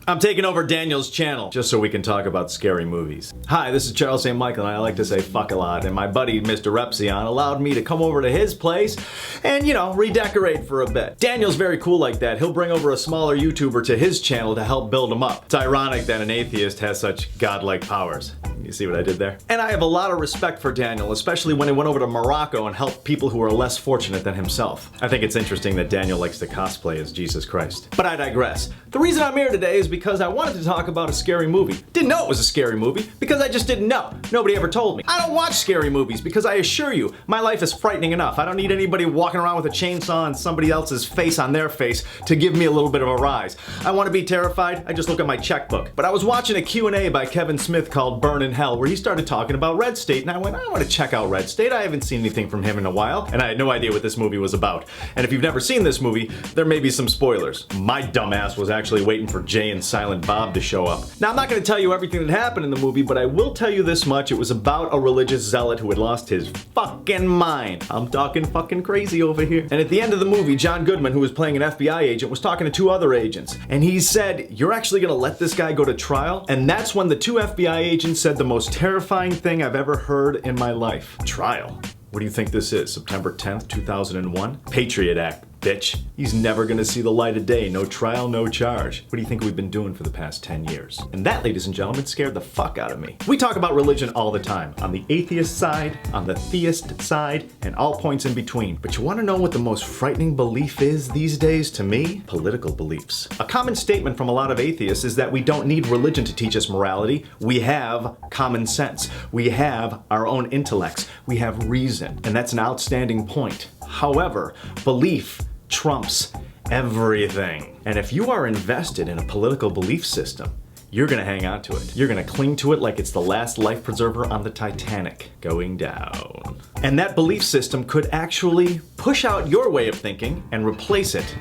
I'm taking over Daniel's channel just so we can talk about scary movies. Hi, this is Charles St. Michael and I like to say fuck a lot, and my buddy Mr. Repsion allowed me to come over to his place and, you know, redecorate for a bit. Daniel's very cool like that. He'll bring over a smaller YouTuber to his channel to help build him up. It's ironic that an atheist has such godlike powers. You see what I did there? And I have a lot of respect for Daniel, especially when he went over to Morocco and helped people who are less fortunate than himself. I think it's interesting that Daniel likes to cosplay as Jesus Christ. But I digress. The reason I'm here today is because I wanted to talk about a scary movie. Didn't know it was a scary movie because I just didn't know. Nobody ever told me. I don't watch scary movies because I assure you, my life is frightening enough. I don't need anybody walking around with a chainsaw and somebody else's face on their face to give me a little bit of a rise. I want to be terrified, I just look at my checkbook. But I was watching a Q&A by Kevin Smith called Burn in Hell, where he started talking about Red State, and I went, I want to check out Red State. I haven't seen anything from him in a while, and I had no idea what this movie was about. And if you've never seen this movie, there may be some spoilers. My dumbass was actually waiting for Jay and Silent Bob to show up. Now, I'm not going to tell you everything that happened in the movie, but I will tell you this much. It was about a religious zealot who had lost his fucking mind. I'm talking fucking crazy over here. And at the end of the movie, John Goodman, who was playing an FBI agent, was talking to two other agents. And he said, you're actually going to let this guy go to trial? And that's when the two FBI agents said the most terrifying thing I've ever heard in my life. Trial? What do you think this is? September 10th, 2001? Patriot Act, bitch. He's never gonna see the light of day. No trial, no charge. What do you think we've been doing for the past 10 years? And that, ladies and gentlemen, scared the fuck out of me. We talk about religion all the time. On the atheist side, on the theist side, and all points in between. But you wanna know what the most frightening belief is these days to me? Political beliefs. A common statement from a lot of atheists is that we don't need religion to teach us morality. We have common sense. We have our own intellects. We have reason. And that's an outstanding point. However, belief trumps everything. And if you are invested in a political belief system, you're gonna hang on to it. You're gonna cling to it like it's the last life preserver on the Titanic going down. And that belief system could actually push out your way of thinking and replace it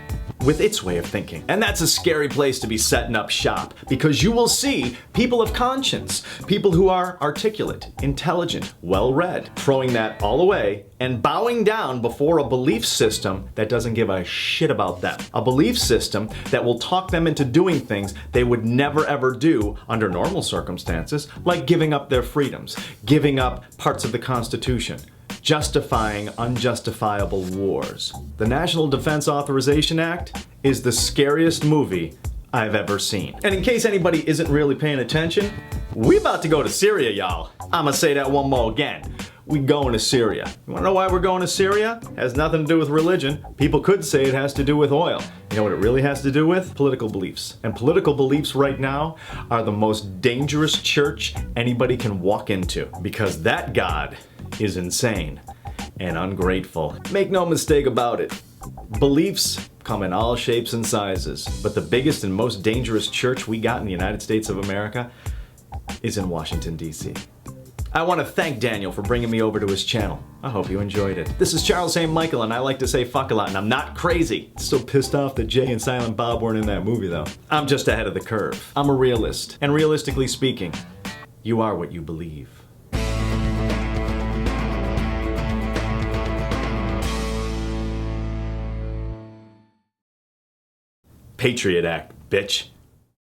with its way of thinking. And that's a scary place to be setting up shop, because you will see people of conscience, people who are articulate, intelligent, well-read, throwing that all away and bowing down before a belief system that doesn't give a shit about them. A belief system that will talk them into doing things they would never ever do under normal circumstances, like giving up their freedoms, giving up parts of the Constitution, justifying unjustifiable wars. The National Defense Authorization Act is the scariest movie I've ever seen. And in case anybody isn't really paying attention, we about to go to Syria, y'all. I'ma say that one more again. We going to Syria. You wanna know why we're going to Syria? It has nothing to do with religion. People could say it has to do with oil. You know what it really has to do with? Political beliefs. And political beliefs right now are the most dangerous church anybody can walk into, because that God is insane and ungrateful. Make no mistake about it. Beliefs come in all shapes and sizes, but the biggest and most dangerous church we got in the United States of America is in Washington, D.C. I want to thank Daniel for bringing me over to his channel. I hope you enjoyed it. This is Charles St. Michael, and I like to say fuck a lot, and I'm not crazy. Still pissed off that Jay and Silent Bob weren't in that movie, though. I'm just ahead of the curve. I'm a realist, and realistically speaking, you are what you believe. Patriot Act, bitch.